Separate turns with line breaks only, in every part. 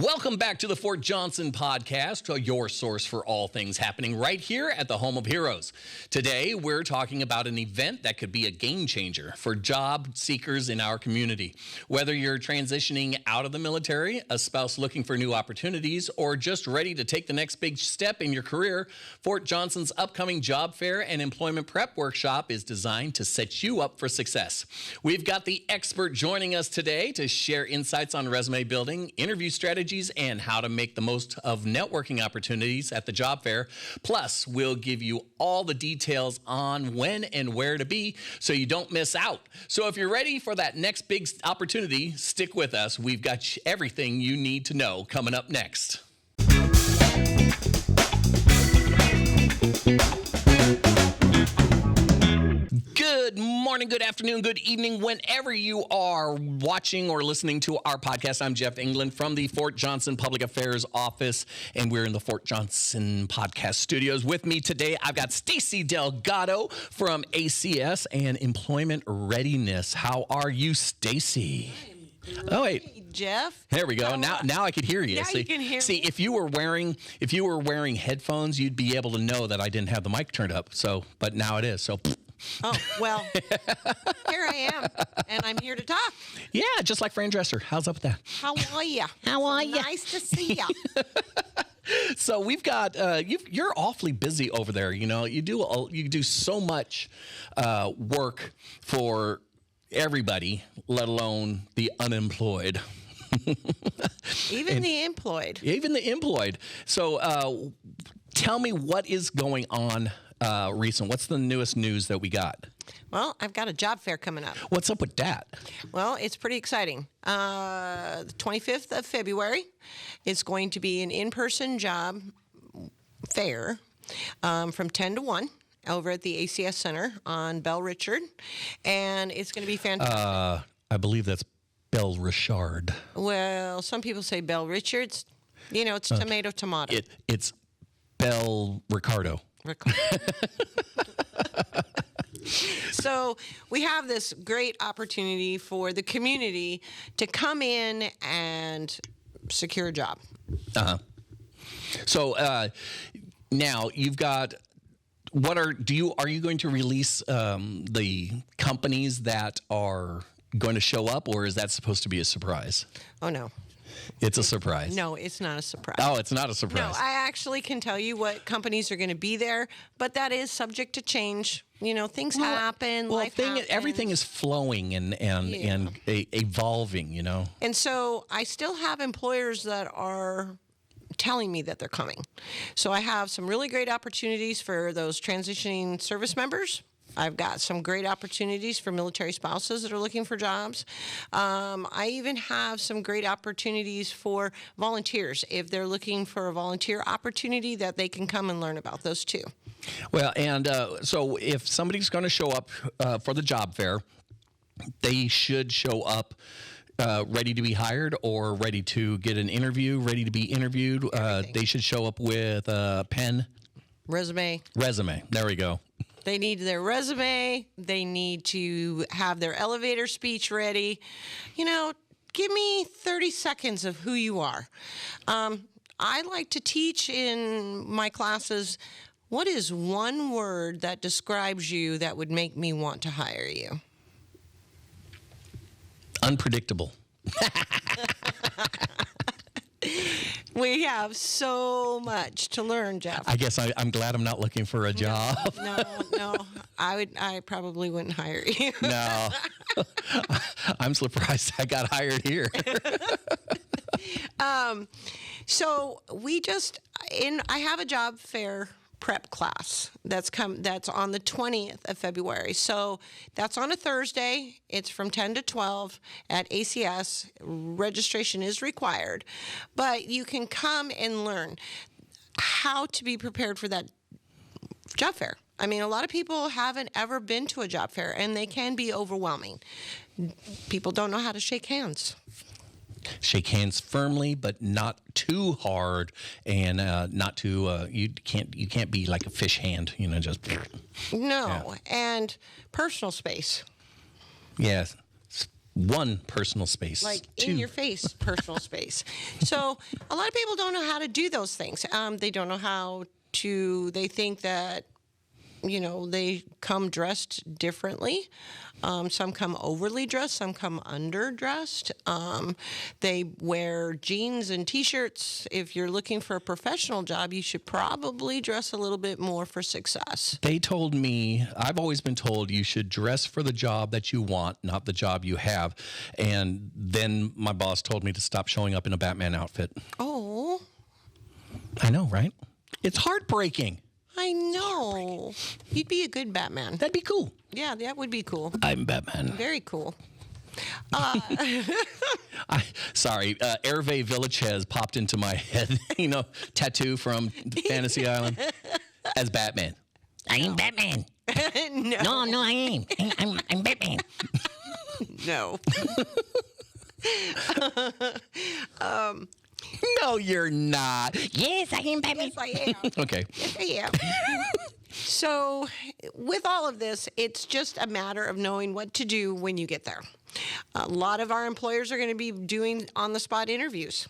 Welcome back to the Fort Johnson podcast, your source for all things happening right here at the Home of Heroes. Today, we're talking about an event that could be a game changer for job seekers in our community. Whether you're transitioning out of the military, a spouse looking for new opportunities, or just ready to take the next big step in your career, Fort Johnson's upcoming job fair and employment prep workshop is designed to set you up for success. We've got the expert joining us today to share insights on resume building, interview strategies, and how to make the most of networking opportunities at the job fair. Plus, we'll give you all the details on when and where to be so you don't miss out. So if you're ready for that next big opportunity, stick with us. We've got everything you need to know coming up next. Good morning, good afternoon, good evening, whenever you are watching or listening to our podcast. I'm Jeff England from the Fort Johnson Public Affairs Office, and we're in the Fort Johnson Podcast Studios. With me today, I've got Stacy Delgado from ACS and Employment Readiness. How are you, Stacy? Oh, wait.
Jeff.
There we go. Now I can hear you.
Now you can hear
me. If you were wearing headphones, you'd be able to know that I didn't have the mic turned up. But now it is. So.
Oh, well, here I am, and I'm here to talk.
Yeah, just like Fran Dresser. How's up with that?
How are you?
How are you?
Nice to see you.
So we've got you're awfully busy over there. You know, you do so much work for everybody, let alone the unemployed.
Even the employed. So tell me what is going on recent. What's the newest news that we got? Well, I've got a job fair coming up.
What's up with that?
Well, it's pretty exciting. The 25th of February is going to be an in-person job fair from 10 to 1 over at the ACS Center on Bell Richard, and it's going to be fantastic.
I believe that's Bell Richard.
Well, some people say Bell Richards. You know, it's tomato.
It's Bell Ricardo.
So we have this great opportunity for the community to come in and secure a job.
So now you've got. Are you going to release the companies that are going to show up, or is that supposed to be a surprise?
Oh no.
It's a surprise.
No, it's not a surprise.
Oh, it's not a surprise.
No, I actually can tell you what companies are going to be there, but that is subject to change. You know, things happen. Life happens.
Everything is flowing and evolving. You know. And
so I still have employers that are telling me that they're coming. So I have some really great opportunities for those transitioning service members. I've got some great opportunities for military spouses that are looking for jobs. I even have some great opportunities for volunteers if they're looking for a volunteer opportunity that they can come and learn about those too.
Well, and so if somebody's going to show up for the job fair, they should show up ready to be hired or ready to get an interview, ready to be interviewed. They should show up with a pen.
Resume.
There we go.
They need their resume. They need to have their elevator speech ready. You know, give me 30 seconds of who you are. I like to teach in my classes, what is one word that describes you that would make me want to hire you?
Unpredictable.
We have so much to learn, Jeff.
I guess I'm glad I'm not looking for a job.
No. I probably wouldn't hire you.
No. I'm surprised I got hired here.
So I have a job fair prep class that's on the 20th of February. So that's on a Thursday. It's from 10 to 12 at ACS. Registration is required, but you can come and learn how to be prepared for that job fair. I mean, a lot of people haven't ever been to a job fair, and they can be overwhelming. People don't know how to shake hands.
Shake hands firmly, but not too hard, and not too. You can't be like a fish hand, you know. Just
no, yeah. And personal space.
Yes, One, personal space.
Like
Two,
in your face, personal space. So a lot of people don't know how to do those things. They don't know how to, they think that, they come dressed differently. Some come overly dressed, some come underdressed. They wear jeans and T-shirts. If you're looking for a professional job, you should probably dress a little bit more for success.
They told me, I've always been told you should dress for the job that you want, not the job you have. And then my boss told me to stop showing up in a Batman outfit.
Oh.
I know, right? It's heartbreaking.
I know. You'd be a good Batman.
That'd be cool.
Yeah, that would be cool.
I'm Batman.
Very cool.
Sorry, Hervé Villachez popped into my head, tattoo from Fantasy Island as Batman. I am Batman. No, I ain't. I'm Batman.
No.
No, you're not.
Yes, I am Batman. Yes, I am.
Okay.
Yes, I am. So, with all of this, it's just a matter of knowing what to do when you get there. A lot of our employers are going to be doing on-the-spot interviews.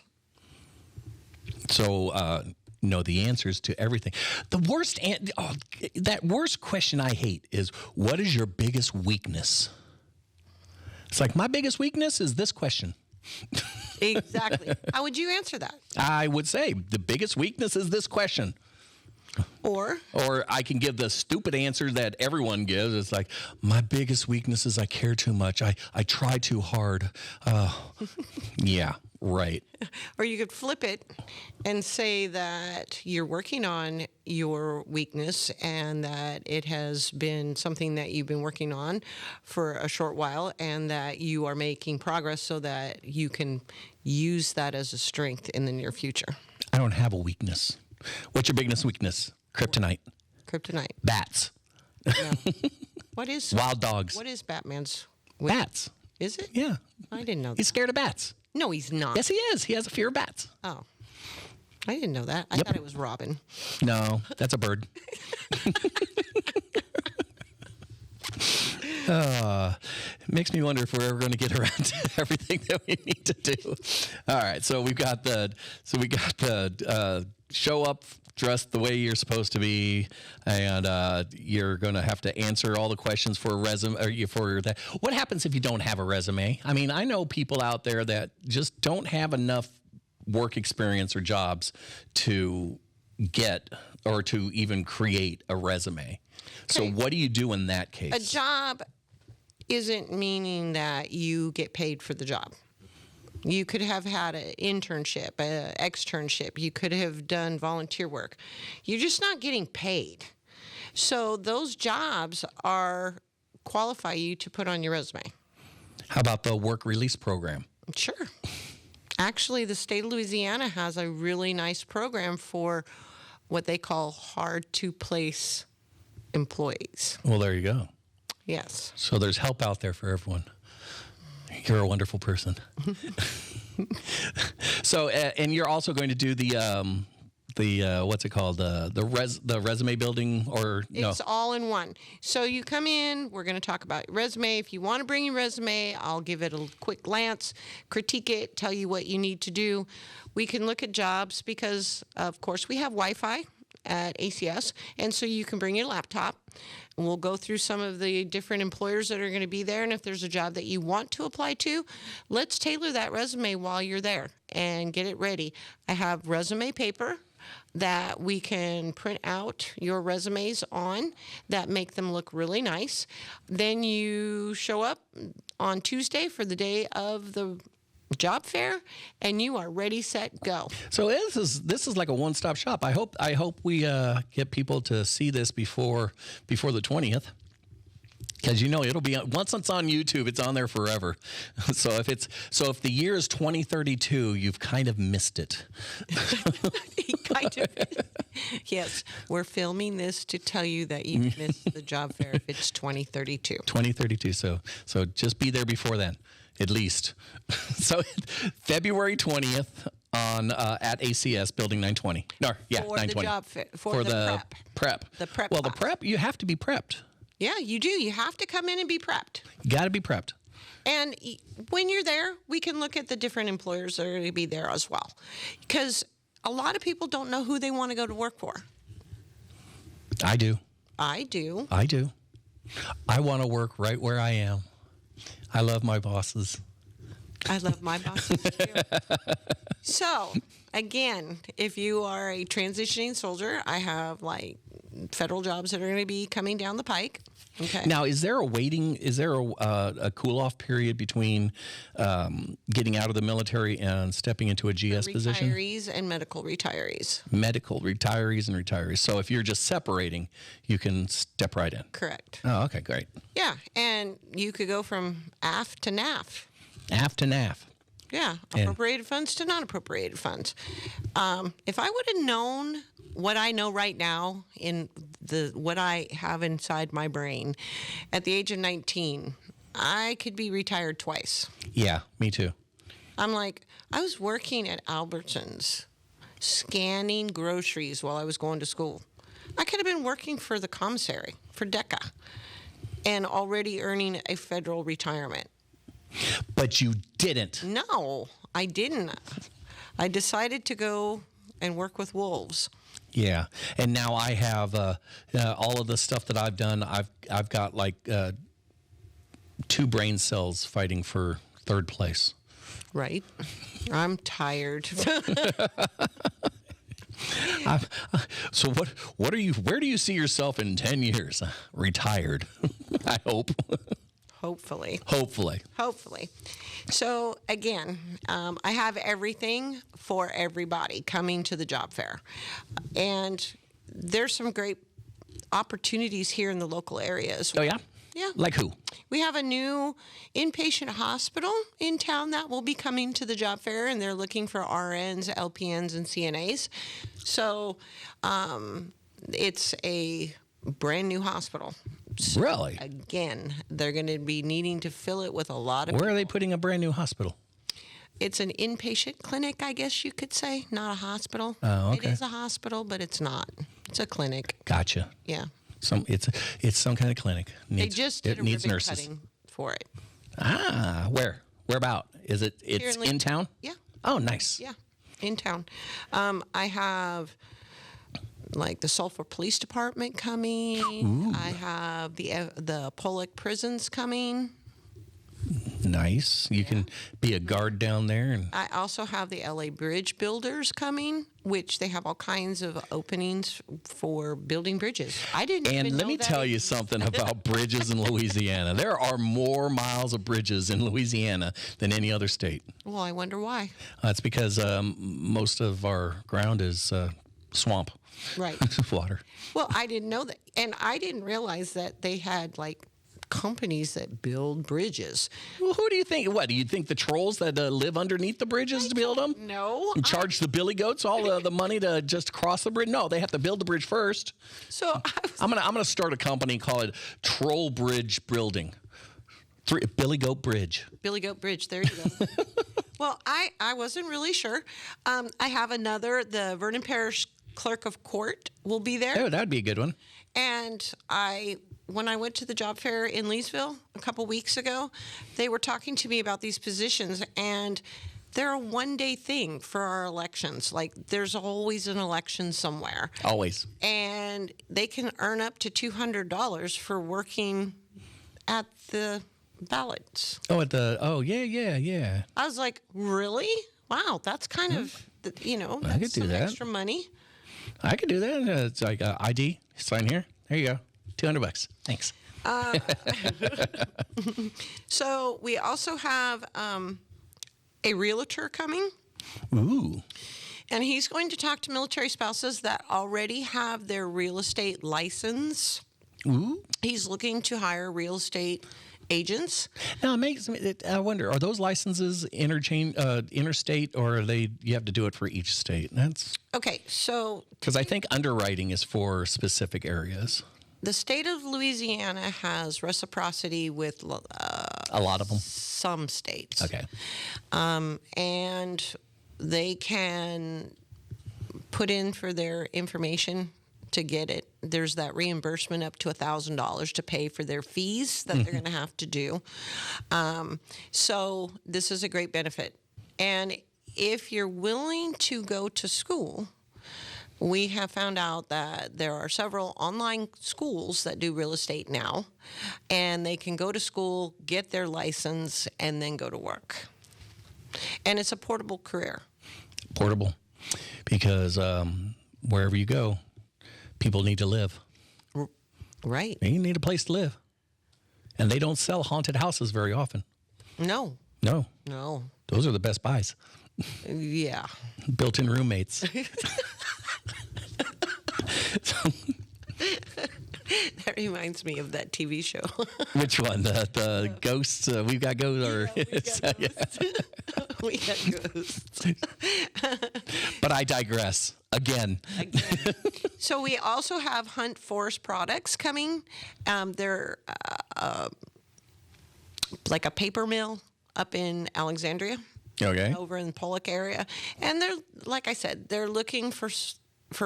So, know the answers to everything. The worst, that worst question I hate is, what is your biggest weakness? It's like, my biggest weakness is this question.
Exactly. How would you answer that?
I would say the biggest weakness is this question. Or I can give the stupid answer that everyone gives. It's like, my biggest weakness is I care too much. I try too hard. Yeah, right.
Or you could flip it and say that you're working on your weakness and that it has been something that you've been working on for a short while and that you are making progress so that you can use that as a strength in the near future.
I don't have a weakness. What's your biggest weakness? Kryptonite.
Kryptonite.
Bats.
No. What is
wild dogs?
What is Batman's weakness?
Bats.
Is it?
Yeah.
I didn't know that.
He's scared of bats.
No, he's not.
Yes, he is. He has a fear of bats.
Oh. I didn't know that. I thought it was Robin.
No, that's a bird. It makes me wonder if we're ever going to get around to everything that we need to do. All right, so we got the show up dressed the way you're supposed to be, and you're going to have to answer all the questions for a resume. Or for that. What happens if you don't have a resume? I mean, I know people out there that just don't have enough work experience or jobs to get or to even create a resume. So what do you do in that case?
A job isn't meaning that you get paid for the job. You could have had an internship, an externship. You could have done volunteer work. You're just not getting paid. So those jobs qualify you to put on your resume.
How about the work release program?
Sure. Actually, the state of Louisiana has a really nice program for what they call hard-to-place employees.
Well, there you go.
Yes.
So there's help out there for everyone. You're a wonderful person. So, and you're also going to do the what's it called? The resume building, or no?
It's all in one. So you come in, we're going to talk about your resume. If you want to bring your resume, I'll give it a quick glance, critique it, tell you what you need to do. We can look at jobs because, of course, we have Wi-Fi at ACS, and so you can bring your laptop. And we'll go through some of the different employers that are going to be there, and if there's a job that you want to apply to, let's tailor that resume while you're there and get it ready. I have resume paper that we can print out your resumes on that make them look really nice. Then you show up on Tuesday for the day of the job fair, and you are ready, set, go.
So this is like a one-stop shop. I hope we get people to see this before the 20th. Because it'll be, once it's on YouTube, it's on there forever. So if the year is 2032, you've kind of missed it.
Yes, we're filming this to tell you that you missed the job fair if it's 2032.
2032. So just be there before then, at least. So February 20th on at ACS Building 920. No, yeah,
for
920.
The job fair, for the prep. The prep.
Well,
class.
the prep, you have to be prepped.
Yeah, you do. You have to come in and be prepped.
You got to be prepped.
And when you're there, we can look at the different employers that are going to be there as well. Because a lot of people don't know who they want to go to work for.
I do.
I do.
I do. I want to work right where I am. I love my bosses.
I love my bosses too. So, again, if you are a transitioning soldier, I have like federal jobs that are going to be coming down the pike. Okay.
Now, is there a cool-off period between getting out of the military and stepping into a GS position?
Retirees and medical retirees.
Medical retirees and retirees. So if you're just separating, you can step right in.
Correct.
Oh, okay, great.
Yeah, and you could go from AF to NAF.
AF to NAF.
Yeah, appropriated funds to non-appropriated funds. If I would have known what I know right now in what I have inside my brain at the age of 19, I could be retired twice.
Yeah, me too.
I'm like, I was working at Albertsons, scanning groceries while I was going to school. I could have been working for the commissary, for DECA, and already earning a federal retirement.
But you didn't.
No, I didn't. I decided to go and work with wolves.
Yeah, and now I have all of the stuff that I've done. I've got like 2 brain cells fighting for 3rd place.
Right. I'm tired.
So what are you? Where do you see yourself in 10 years? Retired, I hope.
Hopefully.
Hopefully.
So, again, I have everything for everybody coming to the job fair. And there's some great opportunities here in the local area as well.
Oh, yeah?
Yeah.
Like who?
We have a new inpatient hospital in town that will be coming to the job fair, and they're looking for RNs, LPNs, and CNAs. So, it's a brand new hospital. So,
really?
Again, they're going to be needing to fill it with a lot of
Where are they putting a brand new hospital?
It's an inpatient clinic, I guess you could say, not a hospital.
Oh, okay.
It is a hospital, but it's not. It's a clinic.
Gotcha.
Yeah.
It's some kind of clinic.
They just did a ribbon
nurses.
cutting for it.
Ah, where? Where about? It's in town?
Yeah.
Oh, nice.
Yeah, in town. I have like the Sulphur Police Department coming.
Ooh.
I have the Pollock prisons coming.
Nice. You can be a guard down there. And
I also have the LA Bridge Builders coming, which they have all kinds of openings for building bridges. I didn't even know
let me
that
tell you something about bridges in Louisiana. There are more miles of bridges in Louisiana than any other state.
Well, I wonder why.
That's because most of our ground is swamp.
Right.
Water.
Well, I didn't know that. And I didn't realize that they had like companies that build bridges.
Well, who do you think? What, do you think the trolls that live underneath the bridges to build them?
No.
And charge the billy goats all the money to just cross the bridge? No, they have to build the bridge first.
So
I'm gonna start a company called Troll Bridge Building. Billy Goat Bridge.
Billy Goat Bridge. There you go. Well, I wasn't really sure. I have the Vernon Parish Clerk of Court will be there.
Oh, that'd be a good one.
And when I went to the job fair in Leesville a couple weeks ago, they were talking to me about these positions, and they're a one-day thing for our elections. Like, there's always an election somewhere.
Always.
And they can earn up to $200 for working at the ballots.
Oh, yeah.
I was like, really? Wow, that's kind of,
I
that's
could do
some
that.
extra money.
I could do that. It's like ID. Sign here. There you go. $200. Thanks.
So we also have a realtor coming.
Ooh.
And he's going to talk to military spouses that already have their real estate license.
Ooh.
He's looking to hire real estate agents.
Now, I wonder, are those licenses interstate, or you have to do it for each state?
Okay, so
because I think underwriting is for specific areas.
the state of Louisiana has reciprocity with
A lot of them.
some states.
Okay.
And they can put in for their information to get it. There's that reimbursement up to $1,000 to pay for their fees that they're going to have to do. So this is a great benefit. And if you're willing to go to school, we have found out that there are several online schools that do real estate now, and they can go to school, get their license, and then go to work. And it's a portable career.
Portable, because wherever you go, people need to live.
Right.
You need a place to live. And they don't sell haunted houses very often.
No.
No.
No.
Those are the best buys.
Yeah.
Built-in roommates.
That reminds me of that TV show.
Which one? The ghosts? We've got ghosts? Or
Yeah, we got ghosts.
But I digress. Again.
So we also have Hunt Forest products coming. They're like a paper mill up in Alexandria.
Okay.
Over in the Pollock area. And they're, like I said, they're looking for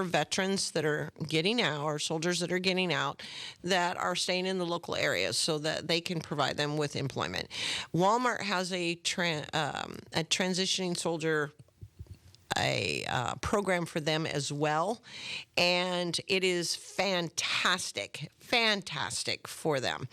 veterans that are getting out, or soldiers that are getting out, that are staying in the local areas so that they can provide them with employment. Walmart has a transitioning soldier program for them as well, and it is fantastic for them.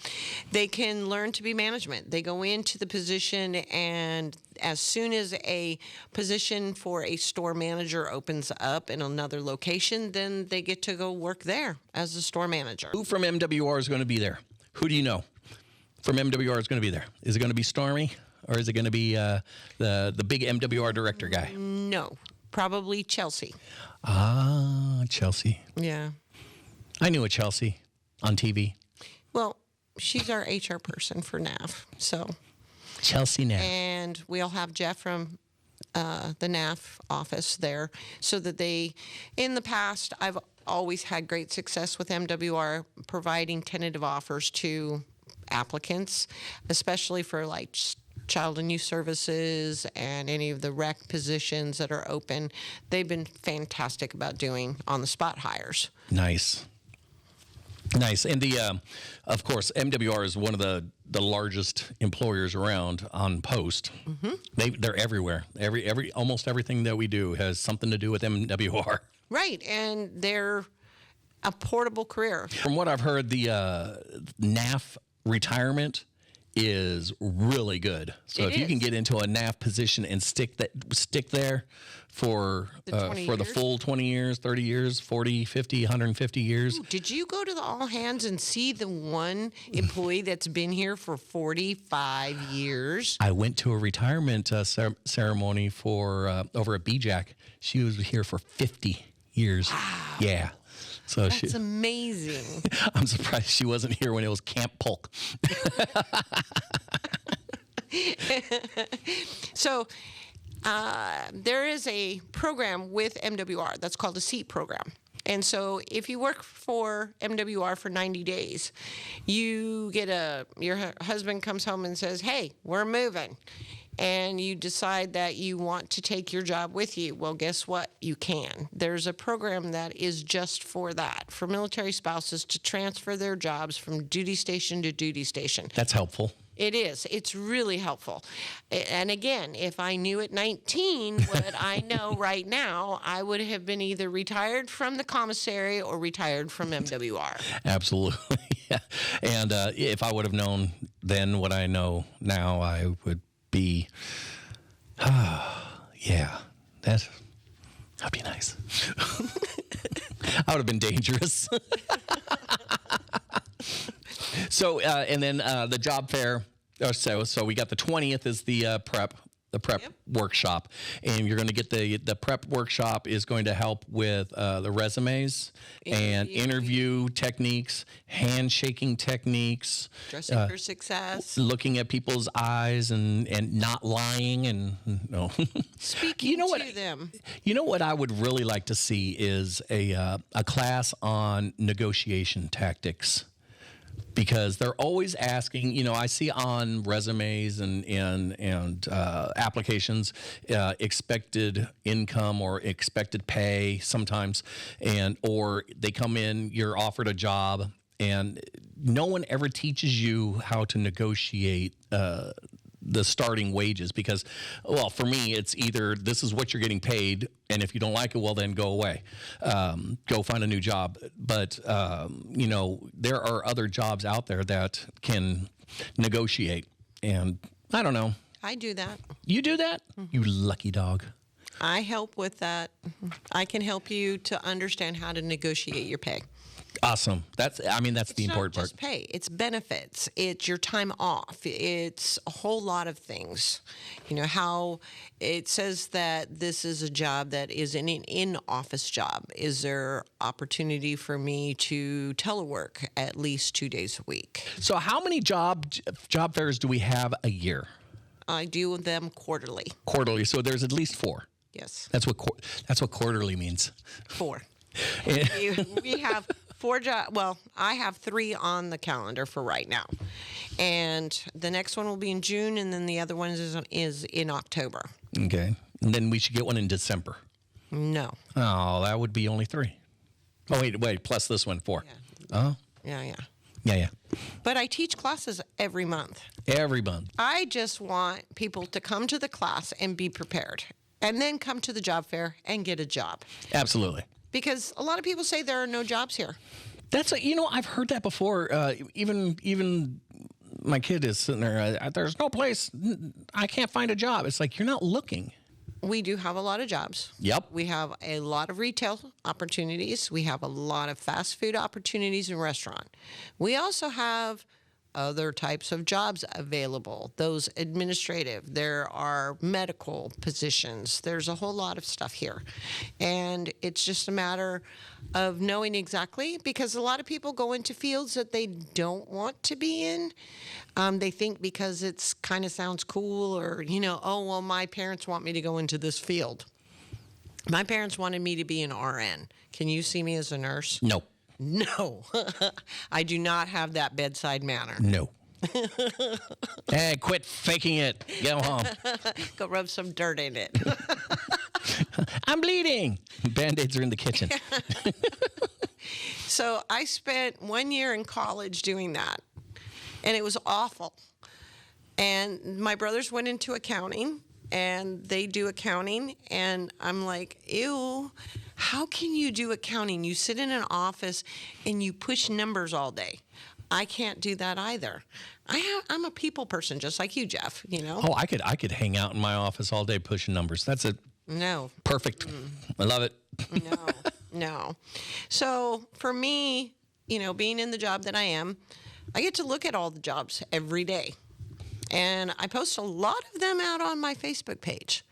They can learn to be management. They go into the position, and as soon as a position for a store manager opens up in another location, then they get to go work there as a store manager.
Who from MWR is going to be there? Who do you know from MWR is going to be there? Is it going to be Stormy, or is it going to be the big MWR director guy?
No, probably Chelsea.
Ah, Chelsea.
Yeah.
I knew a Chelsea on TV.
Well, she's our HR person for NAF, so.
Chelsea now.
And we'll have Jeff from the NAF office there, so that in the past, I've always had great success with MWR providing tentative offers to applicants, especially for like child and youth services and any of the rec positions that are open. They've been fantastic about doing on-the-spot hires.
Nice. And of course, MWR is one of the largest employers around on post. Mm-hmm. They're everywhere. Almost everything that we do has something to do with MWR.
Right, and they're a portable career.
From what I've heard, the NAF retirement is really good. So if you can get into a NAF position and stick there for the full 20 years, 30 years, 40, 50, 150 years.
Ooh, did you go to the all hands and see the one employee that's been here for 45 years?
I went to a retirement ceremony for over at Bldg. She was here for 50 years.
Wow.
Yeah. So
that's amazing.
I'm surprised she wasn't here when it was Camp Polk.
So there is a program with MWR that's called a SEAT program. And so if you work for MWR for 90 days, you get your husband comes home and says, hey, we're moving. And you decide that you want to take your job with you. Well, guess what? You can. There's a program that is just for that, for military spouses to transfer their jobs from duty station to duty station.
That's helpful.
It is. It's really helpful. And again, if I knew at 19 what I know right now, I would have been either retired from the commissary or retired from MWR.
Absolutely. Yeah. And if I would have known then what I know now, I would be, yeah, that'd be nice. I would have been dangerous. So, and then the job fair. So we got the 20th is the prep yep. workshop, and you're going to get the prep workshop is going to help with the resumes and interview techniques, handshaking techniques,
dressing for success,
looking at people's eyes and not lying and no.
Speaking to them.
You know what I would really like to see is a class on negotiation tactics. because they're always asking. You know, I see on resumes and applications expected income or expected pay sometimes, or they come in, you're offered a job, and no one ever teaches you how to negotiate the starting wages, because, well, for me, it's either this is what you're getting paid, and if you don't like it, well, then go away, go find a new job. But you know, there are other jobs out there that can negotiate, and I don't know.
I do that.
You do that? You lucky dog.
I help with that. I can help you to understand how to negotiate your pay.
Awesome. That's the important part.
It's not just pay. It's benefits. It's your time off. It's a whole lot of things. You know, how it says that this is a job that is an in-office job. Is there opportunity for me to telework at least 2 days a week?
So how many job fairs do we have a year?
I do them quarterly.
Quarterly. So there's at least 4.
Yes.
That's what quarterly means.
4. We have 4 jobs. Well, I have 3 on the calendar for right now, and the next one will be in June, and then the other one is in October.
Okay, and then we should get one in December.
No.
Oh, that would be only 3. Oh, wait, plus this one 4.
Yeah.
Oh. Yeah.
But I teach classes every month.
Every month.
I just want people to come to the class and be prepared, and then come to the job fair and get a job.
Absolutely.
Because a lot of people say there are no jobs here.
I've heard that before. Even my kid is sitting there. There's no place. I can't find a job. It's like, you're not looking.
We do have a lot of jobs.
Yep.
We have a lot of retail opportunities. We have a lot of fast food opportunities in restaurant. We also have other types of jobs available. Those administrative. There are medical positions. There's a whole lot of stuff here. And it's just a matter of knowing exactly, because a lot of people go into fields that they don't want to be in. They think because it's kind of sounds cool, or, you know, oh, well, my parents want me to go into this field. My parents wanted me to be an RN. Can you see me as a nurse?
No.
No. I do not have that bedside manner.
No. Hey, quit faking it. Go home.
Go rub some dirt in it.
I'm bleeding. Band-Aids are in the kitchen.
So I spent 1 year in college doing that, and it was awful. And my brothers went into accounting, and they do accounting, and I'm like, ew, how can you do accounting? You sit in an office and you push numbers all day. I can't do that either. I'm a people person, just like you, Jeff, you know?
Oh, I could hang out in my office all day pushing numbers. That's it.
No.
Perfect. I love it.
No. So for me, you know, being in the job that I am, I get to look at all the jobs every day. And I post a lot of them out on my Facebook page,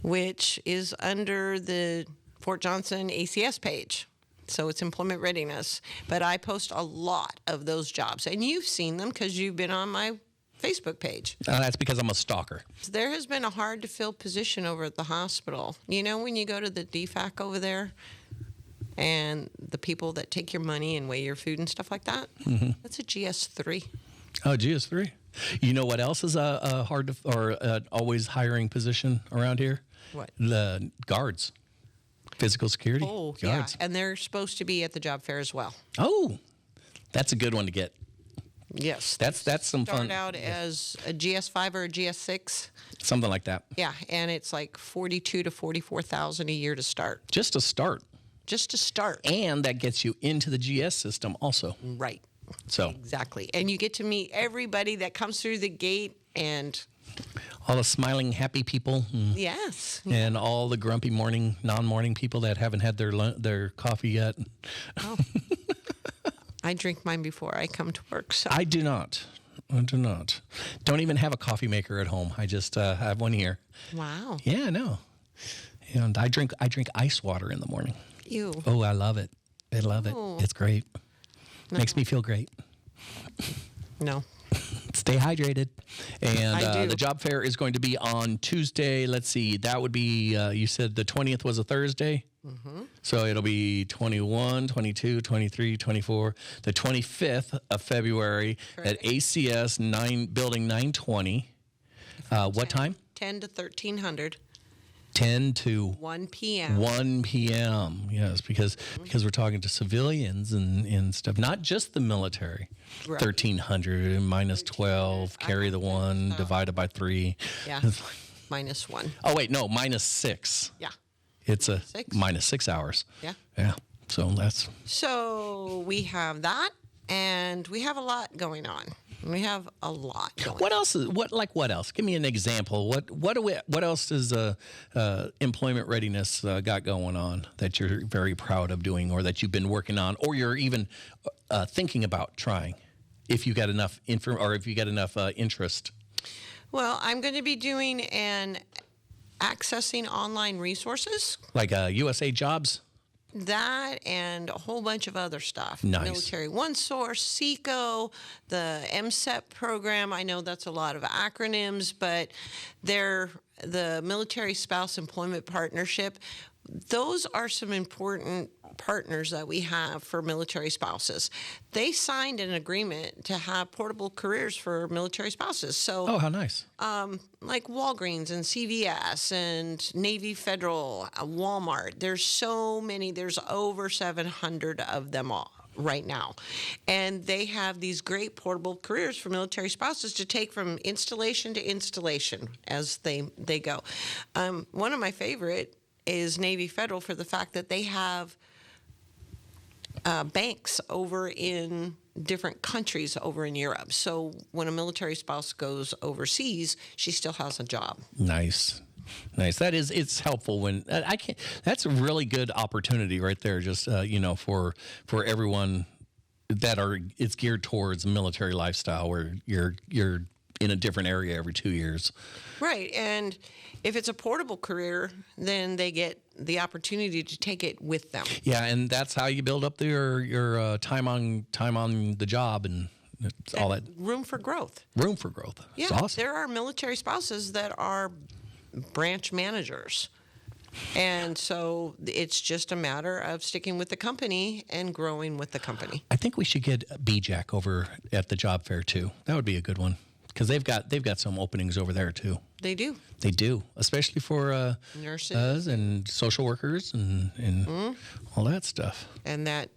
which is under the Fort Johnson ACS page. So it's employment readiness. But I post a lot of those jobs. And you've seen them because you've been on my Facebook page.
That's because I'm a stalker.
There has been a hard to fill position over at the hospital. You know, when you go to the DFAC over there, and the people that take your money and weigh your food and stuff like that, that's a GS3.
Oh, GS3. You know what else is a hard to, or always hiring position around here?
What?
The guards. Physical security.
Oh,
guards.
yeah. And they're supposed to be at the job fair as well.
Oh, that's a good one to get.
Yes.
That's some fun.
Start out as a GS5 or a GS6.
Something like that.
Yeah, and it's like 42 to 44,000 a year to start.
Just to start.
Just to start.
And that gets you into the GS system also.
Right.
So
exactly. And you get to meet everybody that comes through the gate, and
all the smiling, happy people.
Yes.
And all the grumpy non-morning people that haven't had their coffee yet.
Oh. I drink mine before I come to work. So
I do not. Don't even have a coffee maker at home. I just have one here.
Wow.
Yeah, no. And I drink ice water in the morning.
Ew.
Oh, I love it. I love it. It's great.
No.
Makes me feel great.
No.
Stay hydrated. And
do.
the job fair is going to be on Tuesday. Let's see. That would be, you said the 20th was a Thursday? So it'll be 21, 22, 23, 24, the 25th of February at ACS Building 920. What time?
10 to 1300.
10 to
1 p.m.
1 p.m. Yes, because we're talking to civilians and stuff, not just the military.
Right.
1300 and minus 12, carry the 1, divided by 3.
Yeah. Minus 1.
Oh, wait, no, minus 6.
Yeah.
It's a
Six.
minus 6 hours.
Yeah.
Yeah. So that's.
So we have that, and we have a lot going on. We have a lot going
What else? What else? Give me an example. What else does employment readiness got going on that you're very proud of doing, or that you've been working on, or you're even thinking about trying, if you got enough interest?
Well, I'm going to be doing accessing online resources.
Like USA Jobs?
That and a whole bunch of other stuff.
Nice.
Military One Source, SECO, the MSEP program. I know that's a lot of acronyms, but they're the Military Spouse Employment Partnership. Those are some important partners that we have for military spouses. They signed an agreement to have portable careers for military spouses. So,
Oh, how nice.
like Walgreens and CVS and Navy Federal, Walmart. There's so many. There's over 700 of them all right now. And they have these great portable careers for military spouses to take from installation to installation as they go. One of my favorite is Navy Federal, for the fact that they have banks over in different countries over in Europe. So when a military spouse goes overseas, she still has a job.
Nice. It's helpful when that's a really good opportunity right there. Just for everyone it's geared towards military lifestyle, where you're in a different area every 2 years.
Right, and if it's a portable career, then they get the opportunity to take it with them.
Yeah, and that's how you build up your time on the job, and all that.
Room for growth.
Room for growth.
Yeah,
it's awesome.
There are military spouses that are branch managers. And so it's just a matter of sticking with the company and growing with the company.
I think we should get Bldg over at the job fair too. That would be a good one, because they've got some openings over there too.
They do.
They do, especially for
nurses
and social workers and all that stuff.
And
they're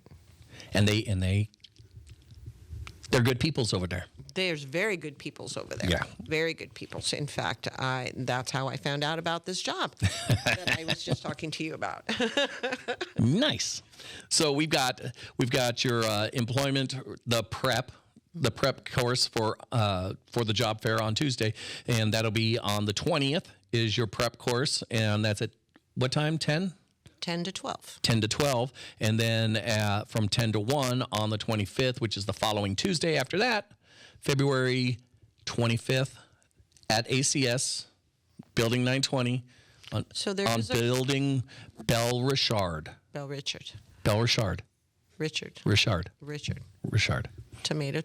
good peoples over there.
There's very good peoples over there.
Yeah.
Very good peoples. In fact, that's how I found out about this job that I was just talking to you about.
Nice. So we've got your employment, the prep course for the job fair on Tuesday, and that'll be on the 20th is your prep course, and that's at what time? 10
to 12.
10 to 12, and then from 10 to 1 on the 25th, which is the following Tuesday after that, February 25th at ACS, Building 920, on Building Bell Richard.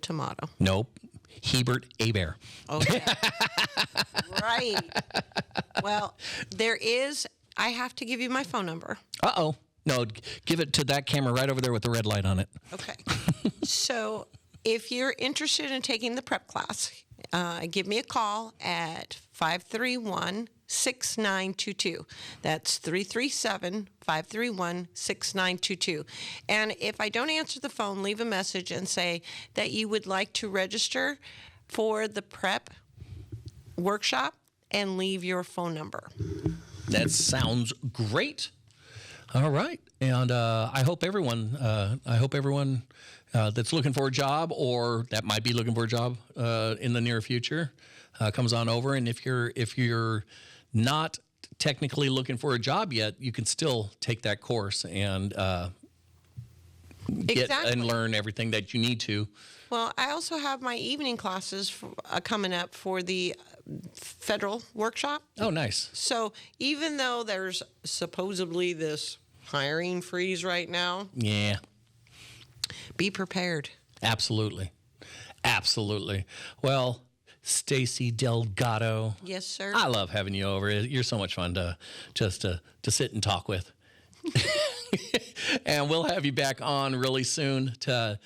Tomato.
Nope. Hebert Abear.
Okay. Right. Well, I have to give you my phone number.
Uh-oh. No, give it to that camera right over there with the red light on it.
Okay. So if you're interested in taking the prep class, give me a call at 531-6922. That's 337-531-6922. And if I don't answer the phone, leave a message and say that you would like to register for the prep workshop and leave your phone number.
That sounds great. All right. And I hope everyone that's looking for a job, or that might be looking for a job in the near future, comes on over. And if you're not technically looking for a job yet, you can still take that course and get and learn everything that you need to.
Well, I also have my evening classes coming up for the federal workshop.
Oh, nice.
So even though there's supposedly this hiring freeze right now,
yeah,
be prepared.
Absolutely. Well, Stacy Delgado.
Yes, sir.
I love having you over. You're so much fun to sit and talk with. And we'll have you back on really soon to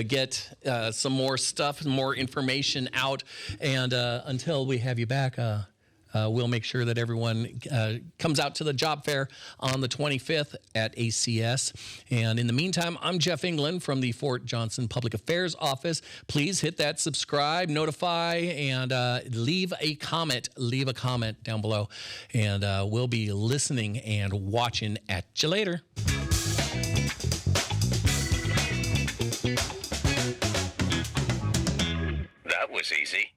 get some more stuff, more information out. And until we have you back, we'll make sure that everyone comes out to the job fair on the 25th at ACS. And in the meantime, I'm Jeff England from the Fort Johnson Public Affairs Office. Please hit that subscribe, notify, and leave a comment. Leave a comment down below. And we'll be listening and watching at you later.
That was easy.